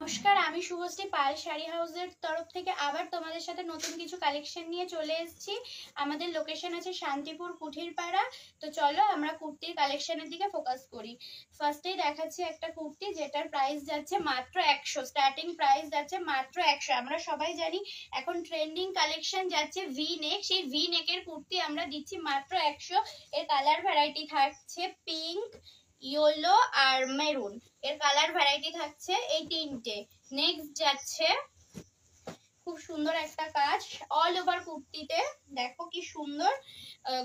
নমস্কার, আমি শুভশ্রী পাল শাড়ি হাউসের তরফ থেকে আবার তোমাদের সাথে নতুন কিছু কালেকশন নিয়ে চলে এসেছি। আমাদের লোকেশন আছে শান্তিপুর কুঠিরপাড়া। তো চলো আমরা কুর্তির কালেকশনের দিকে ফোকাস করি। ফার্স্টেই দেখাচ্ছি একটা কুর্তি যেটার প্রাইস যাচ্ছে মাত্র 100। স্টার্টিং প্রাইস যাচ্ছে মাত্র 100। আমরা সবাই জানি এখন ট্রেন্ডিং কালেকশন যাচ্ছে ভি নেক, সেই ভি নেকের কুর্তি আমরা দিচ্ছি মাত্র 100। এর কালার ভ্যারাইটি থাকছে পিঙ্ক, ইয়েলো আর মেরুন। এর কালার ভ্যারাইটি থাকছে এই তিনটে। নেক্সট যাচ্ছে খুব সুন্দর একটা কাজ অল ওভার কুর্তিতে, দেখো কি সুন্দর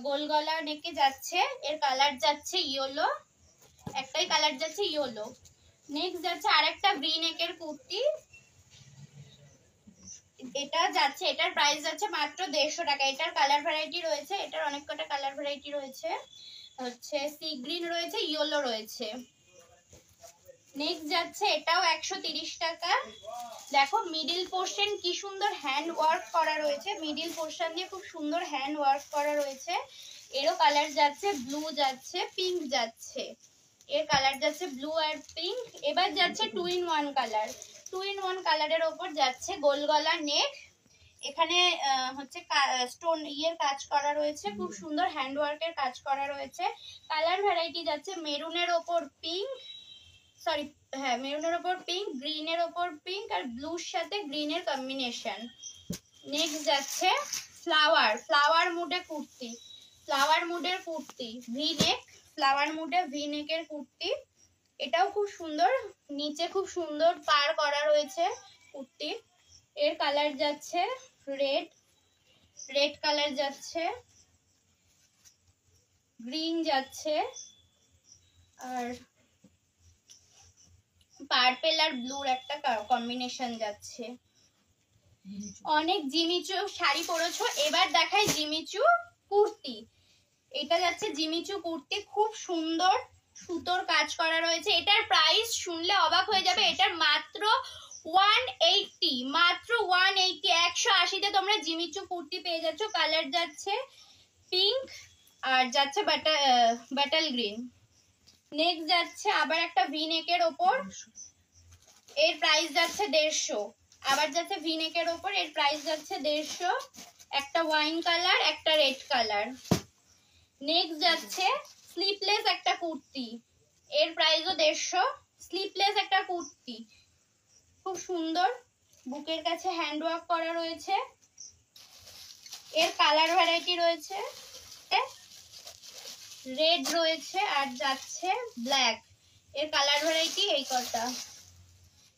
গোল গলা নেকে যাচ্ছে। এর কালার যাচ্ছে ইয়েলো, একটাই কালার যাচ্ছে ইয়েলো। নেক্সট যাচ্ছে আরেকটা ভি নেকের কুর্তি, এটা যাচ্ছে, এটার প্রাইস যাচ্ছে মাত্র 150 টাকা। এটার কালার ভ্যারাইটি রয়েছে, এটার অনেক কটা কালার ভ্যারাইটি রয়েছে, হচ্ছে সি গ্রিন রয়েছে, ইয়েলো রয়েছে। নেক্সট যাচ্ছে এটাও 130 টাকা। দেখো মিডিল পোর্শন কি সুন্দর হ্যান্ড ওয়ার্ক করা রয়েছে, মিডিল পোর্শন দিয়ে খুব সুন্দর হ্যান্ড ওয়ার্ক করা রয়েছে। এরও কালার যাচ্ছে ব্লু, যাচ্ছে পিঙ্ক, যাচ্ছে এর কালার যাচ্ছে ব্লু আর পিঙ্ক। এবার যাচ্ছে 2 in 1 কালার। 2 in 1 কালারের ওপর যাচ্ছে গোল গলা নেক, এখানে হচ্ছে স্টোন ইয়ের কাজ করা রয়েছে, খুব সুন্দর হ্যান্ড ওয়ার্কের কাজ করা রয়েছে। কালার ভ্যারাইটি যাচ্ছে মেরুনের ওপর পিঙ্ক, সরি হ্যাঁ মেরুনের ওপর পিঙ্ক, গ্রিনের ওপর পিঙ্ক আর ব্লুর সাথে গ্রিনের কম্বিনেশন। নেক্সট যাচ্ছে ফ্লাওয়ার মুডে কুর্তি, ফ্লাওয়ার মুডের কুর্তি ভি নেক, ফ্লাওয়ার মুডে ভি নেকের কুর্তি। এটাও খুব সুন্দর, নিচে খুব সুন্দর পার করা রয়েছে কুর্তি। এর কালার যাচ্ছে রেড কালার যাচ্ছে, গ্রিন যাচ্ছে আর পার্পল আর ব্লুর একটা কম্বিনেশন যাচ্ছে। অনেক জিমিচু শাড়ি পরেছো, এবার দেখাই জিমিচু কুর্তি। এটা যাচ্ছে জিমিচু কুর্তি, খুব সুন্দর সুতোর কাজ করা রয়েছে। এটার প্রাইস শুনলে অবাক হয়ে যাবে, এটার মাত্র 180, মাত্র 180। 180-তে তোমরা জিমিচু কুর্তি পেয়ে যাচ্ছ। কালার যাচ্ছে পিঙ্ক আর যাচ্ছে বাটাল গ্রিন। নেক্সট যাচ্ছে আবার একটা ভি নেকের ওপর, এর প্রাইস যাচ্ছে 150। আবার যাচ্ছে ভি নেকের ওপর, এর প্রাইস যাচ্ছে 150। একটা ওয়াইন কালার, একটা রেড কালার। নেক্সট যাচ্ছে স্লিপলেস একটা কুর্তি, এর প্রাইসও 150। স্লিপলেস একটা কুর্তি, খুব সুন্দর বুকের কাছে হ্যান্ড ওয়ার্ক করা রয়েছে। এর কালার ভ্যারাইটি রয়েছে রেড রয়েছে আর যাচ্ছে ব্ল্যাক। এর কালার ভ্যারাইটি এই কটা।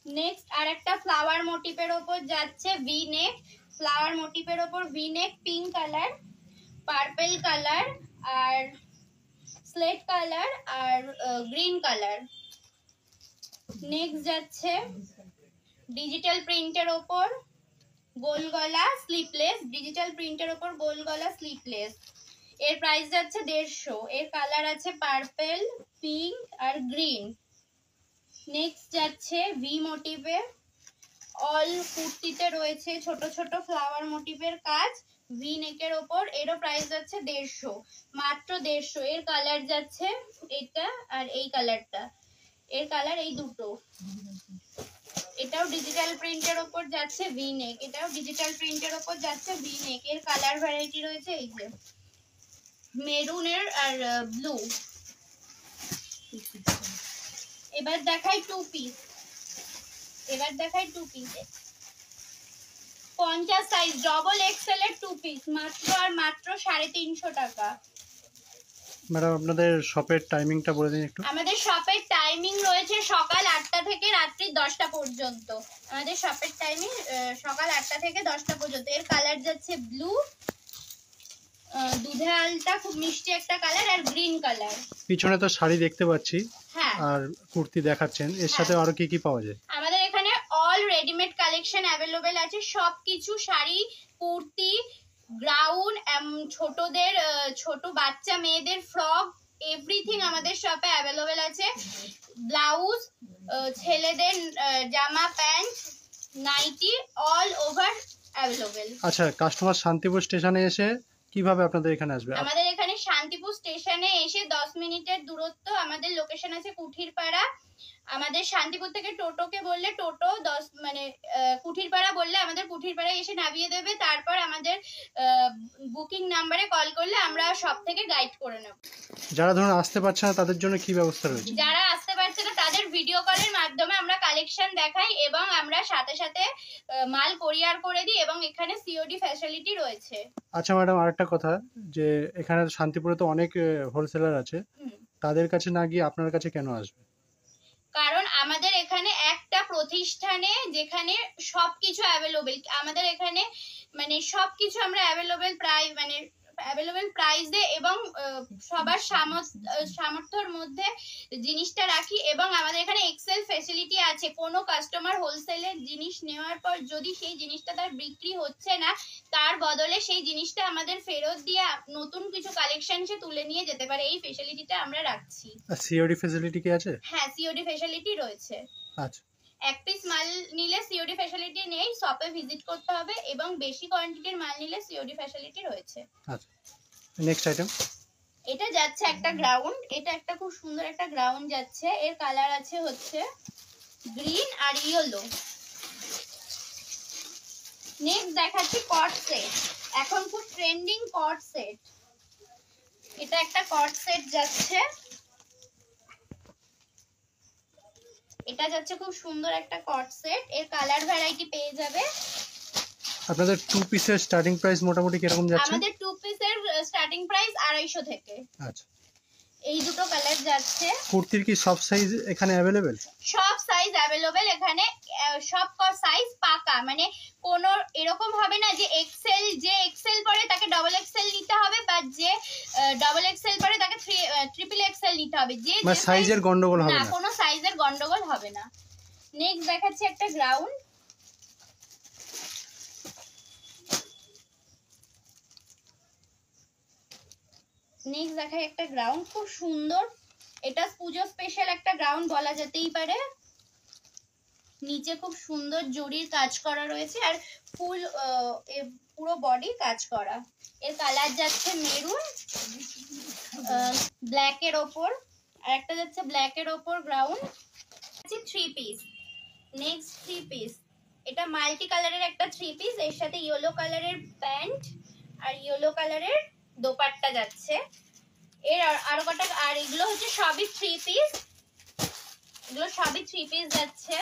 নেক্সট আর একটা ফ্লাওয়ার মোটিভের ওপর যাচ্ছে ভি নেক, ফ্লাওয়ার মোটিভের ওপর V neck, pink colour, purple colour আর স্লেট কালার আর গ্রিন কালার। নেক্সট যাচ্ছে ডিজিটাল প্রিন্টের ওপর গোল গলা স্লিপলেস, ডিজিটাল প্রিন্টের ওপর গোল গলা স্লিপলেস। এর প্রাইস যাচ্ছে 150। এর কালার আছে পার্পল, পিঙ্ক আর গ্রিন। নেক্সট যাচ্ছে ভি মোটিভে, অল কুর্তিতে রয়েছে ছোট ছোট ফ্লাওয়ার মোটিভের কাজ ভি নেকের ওপর। এরও প্রাইস যাচ্ছে 150, মাত্র 150। এর কালার যাচ্ছে এটা আর এই কালারটা, এর কালার এই দুটো। এটাও ডিজিটাল প্রিন্টের ওপর যাচ্ছে ভি নেক, এটাও ডিজিটাল প্রিন্টের ওপর যাচ্ছে ভি নেক। এর কালার ভ্যারাইটি রয়েছে এই যে মেরুনের আর ব্লু। এবার দেখাই two piece, 50 size double XL এর টু পিস, মাত্র আর মাত্র 350 টাকা। ম্যাডাম আপনাদের শপের টাইমিংটা বলে দিন একটু। আমাদের শপের টাইমিং রয়েছে সকাল 8টা থেকে রাত্রি 10টা পর্যন্ত। আমাদের শপের টাইমিং সকাল 8টা থেকে 10টা পর্যন্ত। এর কালার যাচ্ছে ব্লু, দুধে আলটা খুব মিষ্টি একটা কালার আর গ্রিন কালার। পিছনে তো শাড়ি দেখতে পাচ্ছি, হ্যাঁ আর কুর্তি দেখাচ্ছেন, এর সাথে আরো কি কি পাওয়া যায়? আমাদের এখানে অল রেডিমেড কালেকশন অ্যাভেলেবেল আছে, সবকিছু শাড়ি, কুর্তি, গাউন, ছোটদের ছোট বাচ্চা মেয়েদের ফ্রক, এভরিথিং আমাদের শপে অ্যাভেলেবেল আছে। ব্লাউজ, ছেলেদের জামা pant, nightie, all over available. আচ্ছা, কাস্টমার শান্তিপুর স্টেশনে এসে কিভাবে আপনাদের এখানে আসবে? আমাদের এখানে শান্তিপুর স্টেশনে এসে 10 মিনিটের দূরত্ব। আমাদের লোকেশন আছে কুঠিরপাড়া, আমাদের শান্তিপুর থেকে টোটোকে বললে টোটো 10 মানে কুঠিরপাড়া বললে আমাদের কুঠিরপাড়ায় এসে নামিয়ে দেবে, তারপর আমাদের বুকিং নাম্বারে কল করলে আমরা সব থেকে গাইড করে নেব। যারা ধরুন আসতে পারছে না তাদের জন্য কি ব্যবস্থা রয়েছে? যারা আসতে পারছে না তাদের ভিডিও কলের মাধ্যমে আমরা কালেকশন দেখাই এবং আমরা সাথে সাথে মাল কোরিয়ার করে দিই এবং এখানে সিওডি ফ্যাসিলিটি রয়েছে। আচ্ছা ম্যাডাম, আরেকটা কথা, যে এখানে শান্তিপুরে তো অনেক হোলসেলার আছে, তাদের কাছে না গিয়ে আপনার কাছে কেন আসবে? কারণ আমাদের এখানে একটা প্রতিষ্ঠানে যেখানে সবকিছু অ্যাভেলেবেল, আমাদের এখানে মানে সবকিছু আমরা অ্যাভেলেবেল প্রাইসে এবং সবার সামর্থ্যের মধ্যে জিনিসটা রাখি এবং আমাদের এখানে এক্সেল ফ্যাসিলিটি আছে। কোনো কাস্টমার হোলসেলের জিনিস নেওয়ার পর যদি সেই জিনিসটা তার বিক্রি হচ্ছে না, তার বদলে সেই জিনিসটা আমাদের ফেরত দিয়ে নতুন কিছু কালেকশন সে তুলে নিয়ে যেতে পারে। এই ফ্যাসিলিটিটা আমরা রাখছি। আর সিওডি ফ্যাসিলিটি কি আছে? হ্যাঁ, সিওডি ফ্যাসিলিটি রয়েছে। আচ্ছা, এক পিস মাল নিলে সিওডি ফ্যাসিলিটি নেই, শপে ভিজিট করতে হবে এবং বেশি কোয়ান্টিটির মাল নিলে সিওডি ফ্যাসিলিটি রয়েছে। আচ্ছা, নেক্সট আইটেম। এটা যাচ্ছে একটা গ্রাউন্ড, এটা একটা খুব সুন্দর একটা গ্রাউন্ড যাচ্ছে। এর কালার আছে হচ্ছে গ্রিন আর ইয়েলো। নেক্সট দেখাচ্ছি কট সেট, এখন খুব ট্রেন্ডিং কট সেট। এটা একটা কট সেট যাচ্ছে, এটা যাচ্ছে খুব সুন্দর একটা কট সেট। এর কালার ভ্যারাইটি পেয়ে যাবে। আপনাদের টু পিসের স্টার্টিং প্রাইস মোটামুটি কিরকম যাচ্ছে? আমাদের টু পিসের স্টার্টিং প্রাইস 250 থেকে। আচ্ছা, এই দুটো কালার যাচ্ছে। কুর্তির কি সব সাইজ এখানে অ্যাভেলেবেল? সব সাইজ অ্যাভেলেবেল এখানে, সব সাইজ পাকা, মানে কোনো এরকম হবে না যে এক্সেল পরে তাকে ডবল এক্সেল নিতে হবে বা যে ডবল এক্সেল পরে তাকে ট্রিপল এক্সেল নিতে হবে। যে মানে সাইজের গন্ডগোল হবে না, না? কোনো সাইজের গন্ডগোল হবে না। নেক্সট দেখাচ্ছি একটা গ্রাউন্ড। নেক্সট দেখাই একটা গ্রাউন্ড, খুব সুন্দর। এটা পুজো স্পেশাল একটা গ্রাউন্ড বলা যেতেই পারে। নিচে খুব সুন্দর জরির কাজ করা রয়েছে আর ফুল পুরো বডি কাজ করা। এর কালার যাচ্ছে মেরুন ব্ল্যাক এর ওপর, আর একটা যাচ্ছে ব্ল্যাক এর ওপর গ্রাউন্ড। আছে 3 পিস। নেক্সট 3 পিস, এটা মাল্টি কালারের একটা 3 পিস, এর সাথে ইয়েলো কালারের প্যান্ট আর ইয়েলো কালারের দোপাট্টা যাচ্ছে। এর আরো কটা, আর এগুলো হচ্ছে সবই 3 পিস, এগুলো সবই 3 পিস যাচ্ছে।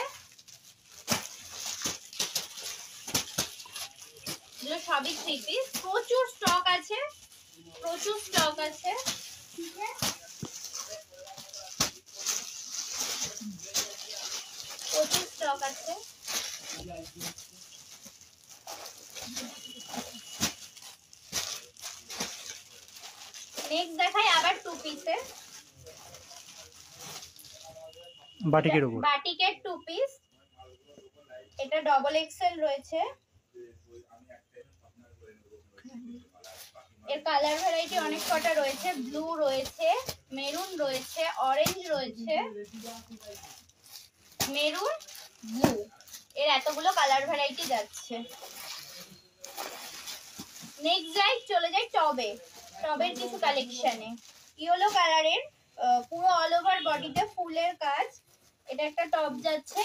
এগুলো সবই 3 পিস। প্রচুর স্টক আছে, প্রচুর স্টক আছে। প্রচুর স্টক আছে। নেক্সট দেখাই আবার 2 পিসে বাটিকের উপর। বাটিকের 2 পিস। এটা ডবল এক্সেল রয়েছে। এর কালার ভ্যারাইটি অনেক কটা রয়েছে, ব্লু রয়েছে, মেরুন রয়েছে, অরেঞ্জ রয়েছে, মেরুন, ব্লু, এর এতগুলো কালার ভ্যারাইটি যাচ্ছে। নেক্সট চলে যাই টবের কিছু কালেকশনে। ইয়েলো কালারের পুরো অল ওভার বডিতে ফুলের কাজ। এটা একটা টপ যাচ্ছে,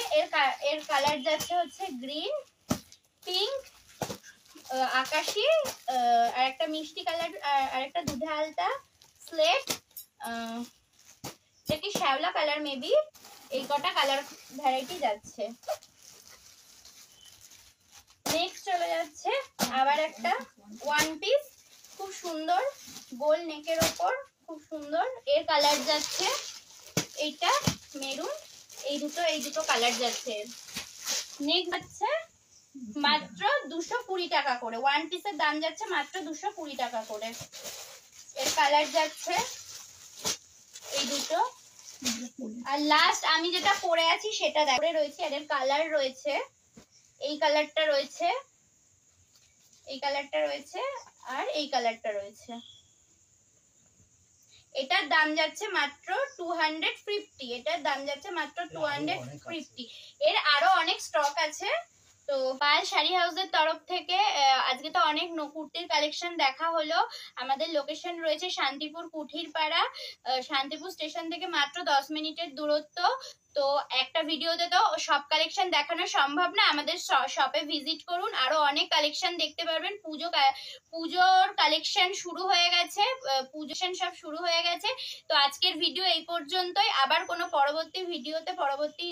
এর কালার যাচ্ছে হচ্ছে গ্রিন, পিঙ্ক, আকাশি, আর একটা মিষ্টি কালার, আর একটা দুধে আলতা, স্লেট, এটা কি শ্যাওলা কালার মেবি। এই কটা কালার ভ্যারাইটি যাচ্ছে। নেক্সট চলে যাচ্ছে আবার একটা 1 পিস, খুব সুন্দর গোল নেকের ওপর, খুব সুন্দর। এর কালার যাচ্ছে এইটা মেরুন, এই দুটো কালার যাচ্ছে। নেক্সট যাচ্ছে মাত্র 220 টাকা করে, 1 পিসের দাম যাচ্ছে মাত্র 220 টাকা করে। এর কালার যাচ্ছে এই দুটো। আর লাস্ট আমি যেটা পরে আছি সেটা দেখে রয়েছে, এর কালার রয়েছে এই কালারটা রয়েছে, এই কালারটা রয়েছে, আর এই কালারটা রয়েছে। এটার দাম যাচ্ছে মাত্র 250, এটার দাম যাচ্ছে মাত্র 250। এর আরো অনেক স্টক আছে। তো পায়েল শাড়ি হাউসের তরফ থেকে আজকে তো অনেক কুর্তির কালেকশন দেখা হলো। আমাদের লোকেশন রয়েছে শান্তিপুর কুঠিরপাড়া, শান্তিপুর স্টেশন থেকে মাত্র 10 মিনিটের দূরত্ব। তো তো একটা ভিডিওতে তো সব কালেকশন দেখানো সম্ভব না, আমাদের শপে ভিজিট করুন, আরো অনেক কালেকশন দেখতে পারবেন। পুজোর কালেকশন শুরু হয়ে গেছে, পুজো সব শুরু হয়ে গেছে। তো আজকের ভিডিও এই পর্যন্তই, আবার কোনো পরবর্তী ভিডিওতে পরবর্তী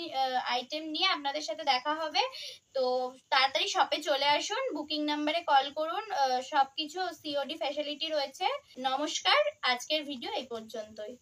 আইটেম নিয়ে আপনাদের সাথে দেখা হবে। তো তাড়াতাড়ি শপে চলে আসুন, বুকিং নাম্বারে কল করুন, সবকিছু সিওডি ফ্যাসিলিটি রয়েছে। নমস্কার, আজকের ভিডিও এই পর্যন্তই।